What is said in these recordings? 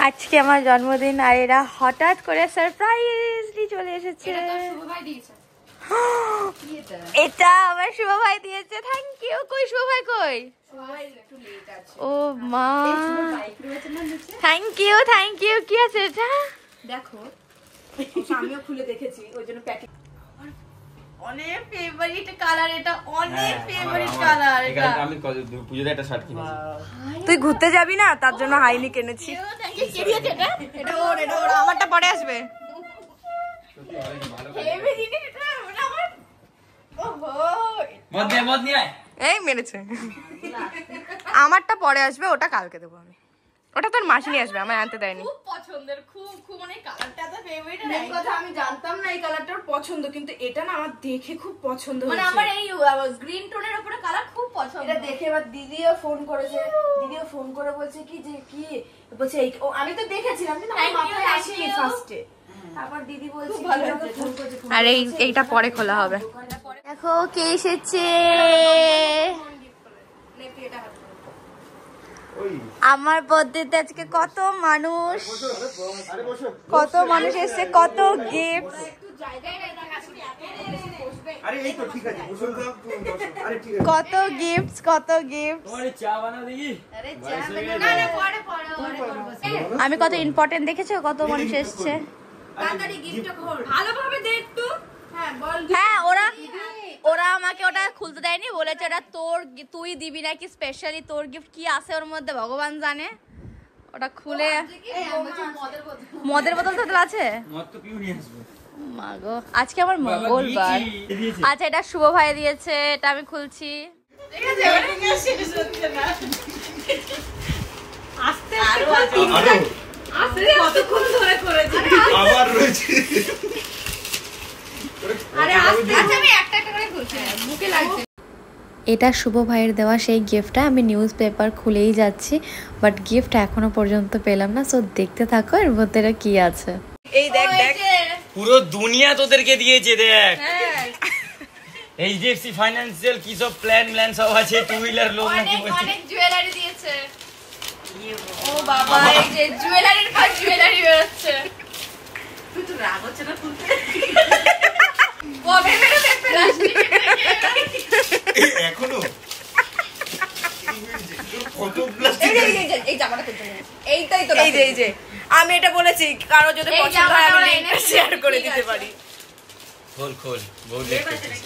আজকে আমার জন্মদিন আর এরা হঠাৎ করে সারপ্রাইজলি চলে এসেছে। এটা আমার শুভ ভাই দিয়েছে। Thank you. কই শুভ ভাই কই? ও মা থ্যাংক ইউ থ্যাংক ইউ। কি আছে এটা? দেখো আমিও খুলে দেখেছি ওই জন্য প্যাকেট। অনেক ফেভারিট কালার এটা, অনেক ফেভারিট কালার এটা। আমি পূজোতে একটা শার্ট কিনেছি। তুই ঘুরতে যাবি না তার জন্য হাইলি কিনেছি। কে দিয়েছে এটা? এটা ওর আমারটা পরে আসবে। হেভি জিনিস এটা আমার। ওহো মদ নিয়ে আয়। এই মেরেছে। আমারটা পরে আসবে, ওটা কালকে দেবো আমি। ওটা তোর মাসি নিয়ে আসবে, আমার আনতে দেয়নি। খুব পছন্দের, খুব মানে কালারটা তো ফেভারিট। এই কথা আমি জানতাম না এই কালারটার পছন্দ, কিন্তু এটা না আমার দেখে খুব পছন্দ হয়েছে। মানে আমার এই গ্রিন টোনের উপরে কালার খুব পছন্দ। এটা দেখে এবার দিদিও ফোন করেছে। দিদিও ফোন করে বলছে কি যে কি বলছে এই আমি তো দেখেছিলাম কিন্তু আমার মাথায় আসেনি ফার্স্টে। তারপর দিদি বলছে ভালো ফোন করেছে। আর এইটা পরে খোলা হবে। দেখো কে এসেছে। আমার বার্থডেতে আজকে কত মানুষ এসেছে, কত গিফট। কত গিফট কত গিফট। আমি কত ইম্পর্টেন্ট দেখেছো, কত মানুষ এসছে। হ্যাঁ ওরা আমাকে ওটা খুলতে দেয়নি, বলেছে ওটা তোর, তুই দিবি নাকি স্পেশালি তোর গিফট কি আছে ওর মধ্যে ভগবান জানে। ওটা খুলে মদের বোতল তো আছে। মাগো আজকে আমার মঙ্গলবার। আচ্ছা এটা শুভ ভাই দিয়েছে, এটা আমি খুলছি। এটা শুভ ভাইয়ের দেওয়া সেই গিফটটা। আমি নিউজ পেপার খুলেই যাচ্ছি, বাট গিফট এখনো পর্যন্ত পেলাম না। সো দেখতে থাকো এর মধ্যে কি আছে। এই দেখ দেখ পুরো দুনিয়া তোদেরকে দিয়েছে দেখ। এইচডিএফসি ফাইন্যান্সিয়াল কি সব প্ল্যান সব আছে, টু হুইলার লোন নাকি বলছে। অনেক জুয়েলারি দিয়েছে। ও বাবা এই যে জুয়েলারির পর জুয়েলারি বেরোচ্ছে। তুই তো রাগ হচ্ছে না তুলতে? কবে বেরোবে প্লাস্টিক এই এখনো কত প্লাস্টিক। এই জামাটা খুলতে নেই। এইটাই তো এই যে আমি এটা বলেছি কারো যদি পছন্দ হয় আমি লিংকটা শেয়ার করে দিতে পারি। খোল বহুত লেট করছিস।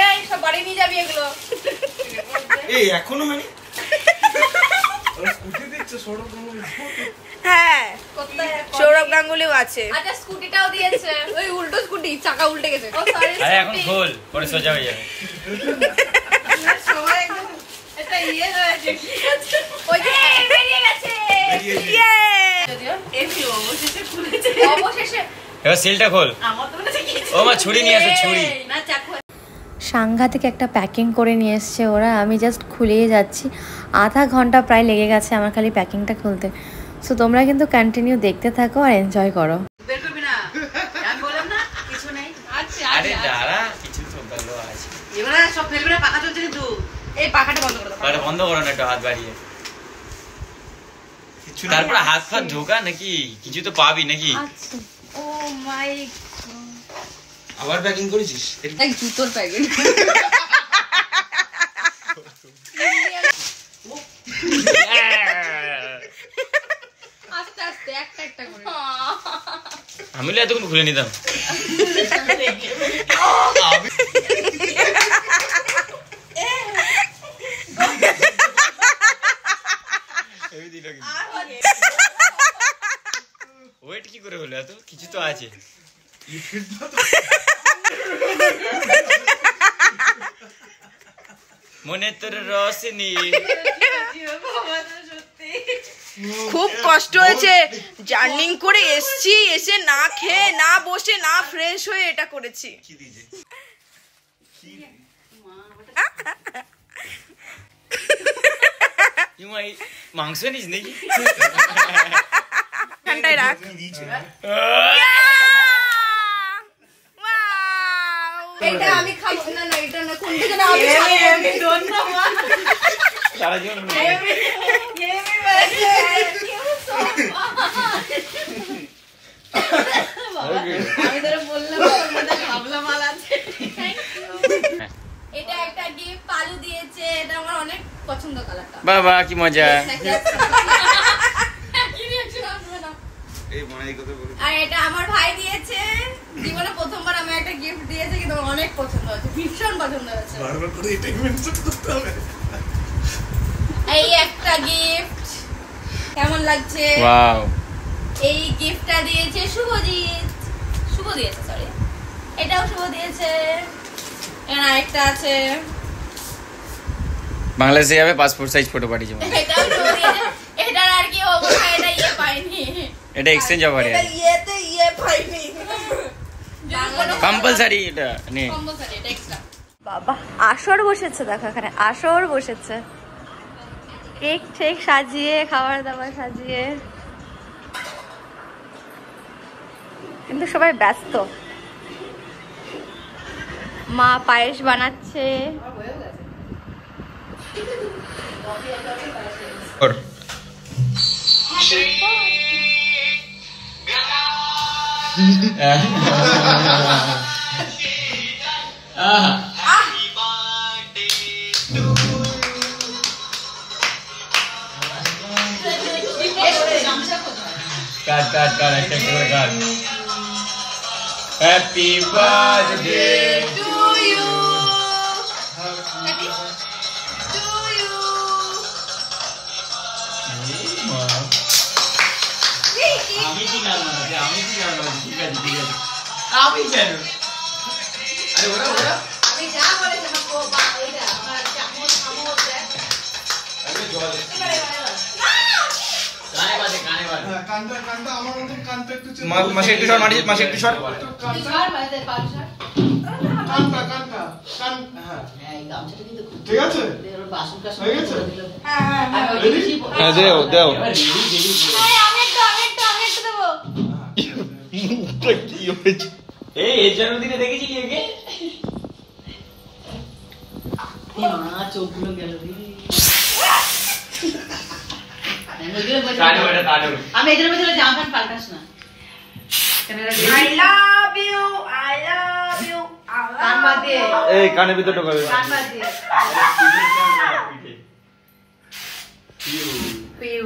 এই সব বাড়ি নিয়ে যাবি এগুলো। এই এখনো মানে স্কুটি দিচ্ছে সৌরভ গাঙ্গুলি। হ্যাঁ সৌরভ গাঙ্গুলিও আছে। আচ্ছা স্কুটিটাও দিয়েছে। ওই উল্টো স্কুটি, চাকা উল্টে গেছে। ও সরি আরে এখন খোল, পরে সোজা হয়ে যাবে। সবাই একদম এটা ইয়ে হয়েছে। ওই যে বেরিয়ে গেছে। ইয়ে যদিও এমনি অবশেষে খুলেছে। অবশেষে এবার সিলটা খোল। আমার তো মনে হচ্ছে কি ও মা ছুরি নিয়ে আসো, ছুরি। না চাকু। সাংঘাতিক একটা প্যাকিং করে নিয়ে এসছে ওরা। আমি জাস্ট খুলেই যাচ্ছি, আধা ঘন্টা প্রায় লেগে গেছে আমার খালি প্যাকিংটা খুলতে। সো তোমরা কিন্তু কন্টিনিউ দেখতে থাকো আর এনজয় করো। বের করবি না, আমি বললাম না কিছু নেই। আচ্ছা আরে দাঁড়া, কিছু তো ভালো আছে। এবারে সব ফেলবি না, পাখা চলছে কিন্তু। এই পাখাটা বন্ধ করে দাও। আরে বন্ধ করো না, একটু হাত বাড়িয়ে। তারপর হাত ফাত ঢোকা নাকি, কিছু তো পাবি নাকি। আচ্ছা ও মাই আবার প্যাকিং করেছিস? এক জুতোর প্যাকেট। আস্তে আস্তে একটা করে। আমি এতক্ষণ খুলে নিতাম। ওয়েট কি করে হলো এত? কিছু তো আছে। মনে তোর রসনি। খুব কষ্ট হয়েছে, জার্নিং করে এসছি, এসে না খেয়ে না বসে না ফ্রেশ হয়ে এটা করেছি। মাংস নিস নাকি? ঠান্ডায় রাখ। এটা আমি খাবো না। না এটা না, কোন দিকে না আমি খাবো। সারা জীবন বাবা কি মজা। এই মনে এই কথা বলে আর এটা আমার ভাই দিয়েছে, জীবনে প্রথমবার আমি একটা গিফট দিয়েছে, কিন্তু আমার অনেক পছন্দ হয়েছে, ভীষণ পছন্দ হয়েছে। বারবার করে এটাই মেনশন করতে হবে। এই একটা গিফট কেমন লাগছে? ওয়াও, এই গিফটটা দিয়েছে শুভজিৎ, শুভ দিয়েছে, সরি এটাও শুভ দিয়েছে। এখানে আরেকটা আছে, বাংলাদেশে যাবে পাসপোর্ট সাইজ ফটো পাঠিয়েছে। এটাও শুভ দিয়েছে। এটার আর কি অবস্থা, এটা ইয়ে পাইনি, এটা এক্সচেঞ্জ অফারে এটা ইয়েতে ইয়ে পাইনি। কম্পালসারি এটা নে। কম্পালসারি, এটা এক্সট্রা। বাবা আসর বসেছে, দেখো এখানে আসর বসেছে, কেক ঠেক সাজিয়ে, খাবার দাবার সাজিয়ে, কিন্তু সবাই ব্যস্ত। মা পায়েস বানাচ্ছে। কাট কাট কাট একটা করে কাট। Happy birthday to you, to you. আমি কি গান বানাচ্ছি? আমি কি গান বানাচ্ছি? ঠিক আছে ঠিক আছে, আমি কেন? আরে ওরা ওরা আমি যা বলেছি আমার ওইটা আমার চামচ চামচ দেখ। আরে জল কানে বাজে কানটা কানটা আমার মতন কানটা একটু মাসে একটু শর্ট মারি, মাসে একটু শর্ট। কার বাজে পাঁচটা। কানটা কানটা কান হ্যাঁ ঠিক আছে হয়ে গেছে হ্যাঁ দেও দেও। আমি একটু দেবো। কি হয়েছে? এই এর জন্মদিনে দেখেছিলি একে? চোখগুলো গেল আমি এখানে বসে জামা প্যান্ট পাল্টাস না। I love you, I love you, I কান love বাদ দিয়ে, এই কানের ভিতর ঢোকাবে। কান বাদ দিয়ে। Piu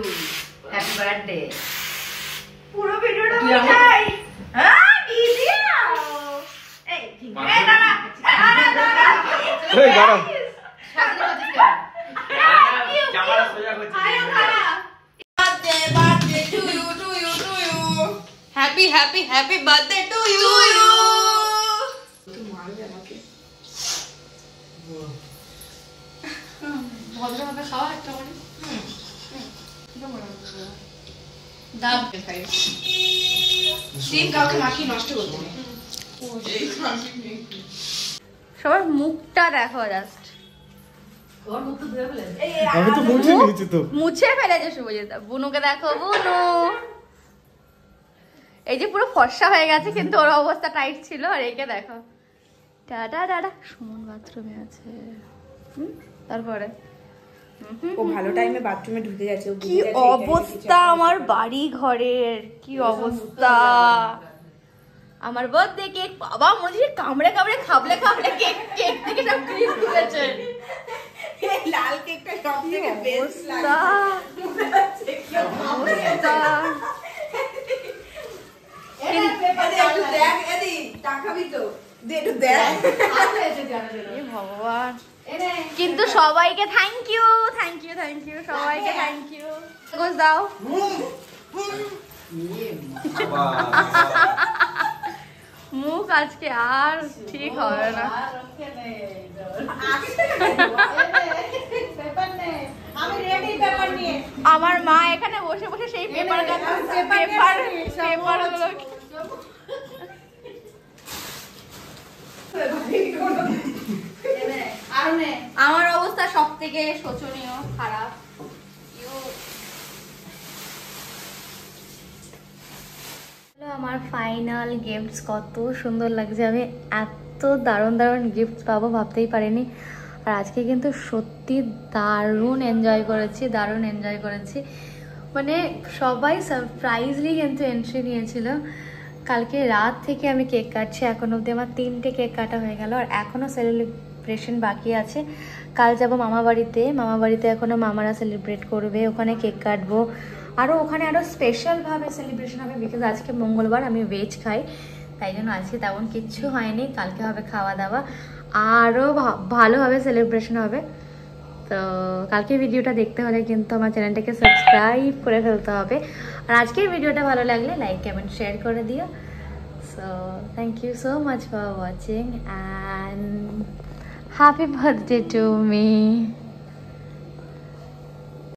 happy birthday. পুরো ভিডিওটা তুই আমার- দেখাই। হ্যাঁ, কি দিও? এই ঠিক আছে। এই দাঁড়া, দাঁড়া, দাঁড়া। এই দাঁড়াও। জামাটা সোজা করছি। আয়ো খাড়া। Birthday, birthday to you, to you, to you. Happy happy happy birthday to you. To you. ভদ্রভাবে খাওয়া একটা করে। দাম খাই। ডিম কাউকে মাখিয়ে নষ্ট করতে নেই। সবার মুখটা দেখো জাস্ট, ওর মুখ তো ধুয়ে ফেলেছে। আমি তো মুছে নিয়েছি তো। মুছে ফেলেছে শুভজিৎ। বুনুকে দেখো, বুনু এই যে পুরো ফর্সা হয়ে গেছে, কিন্তু ওর অবস্থা টাইট ছিল। আর একে দেখো, টাটা টাটা। সুমন বাথরুমে আছে। তারপরে ও ভালো টাইমে বাথরুমে ঢুকে গেছে। কি অবস্থা আমার বাড়ি ঘরের, কি অবস্থা। আমার বার্থডে কেক, বাবা মনে হচ্ছে কামড়ে কামড়ে খাবলে খাবলে কেক, কেক থেকে সব ক্রিম তুলেছে। এই লাল কেকটা সবথেকে বেস্ট লাগে। অবস্থা। এদি একটু দেখ, এদি টাকাবি তো দে, একটু দেখ। এ ভগবান। কিন্তু সবাইকে thank you, thank you, thank you, সবাইকে থ্যাংক ইউ। গোস দাও। মুখ আজকে আর ঠিক হবে না। আমি রেডি পেপার নিয়ে। আমার মা এখানে বসে বসে সেই পেপার পেপারগুলো আমার অবস্থা সব থেকে শোচনীয়, খারাপ। আমার ফাইনাল গিফটস কত সুন্দর লাগছে। আমি এত দারুণ দারুণ গিফট পাবো ভাবতেই পারিনি। আর আজকে কিন্তু সত্যি দারুণ এনজয় করেছি, দারুণ এনজয় করেছি। মানে সবাই সারপ্রাইজলি কিন্তু এন্ট্রি নিয়েছিল। কালকে রাত থেকে আমি কেক কাটছি, এখন অবধি আমার 3টে কেক কাটা হয়ে গেল। আর এখনও সেলিব্রেশন বাকি আছে। কাল যাব মামা বাড়িতে এখনও মামারা সেলিব্রেট করবে, ওখানে কেক কাটবো, ওখানে আরও স্পেশালভাবে সেলিব্রেশন হবে। বিকজ আজকে মঙ্গলবার, আমি ভেজ খাই, তাই জন্য আজকে তেমন কিচ্ছু হয়নি। কালকে হবে খাওয়া দাওয়া, আরও ভালোভাবে সেলিব্রেশন হবে। তো কালকে ভিডিওটা দেখতে হলে কিন্তু আমার চ্যানেলটাকে সাবস্ক্রাইব করে ফেলতে হবে। আর আজকের ভিডিওটা ভালো লাগলে লাইক কমেন্ট শেয়ার করে দিও। So thank you so much for watching and happy birthday to me.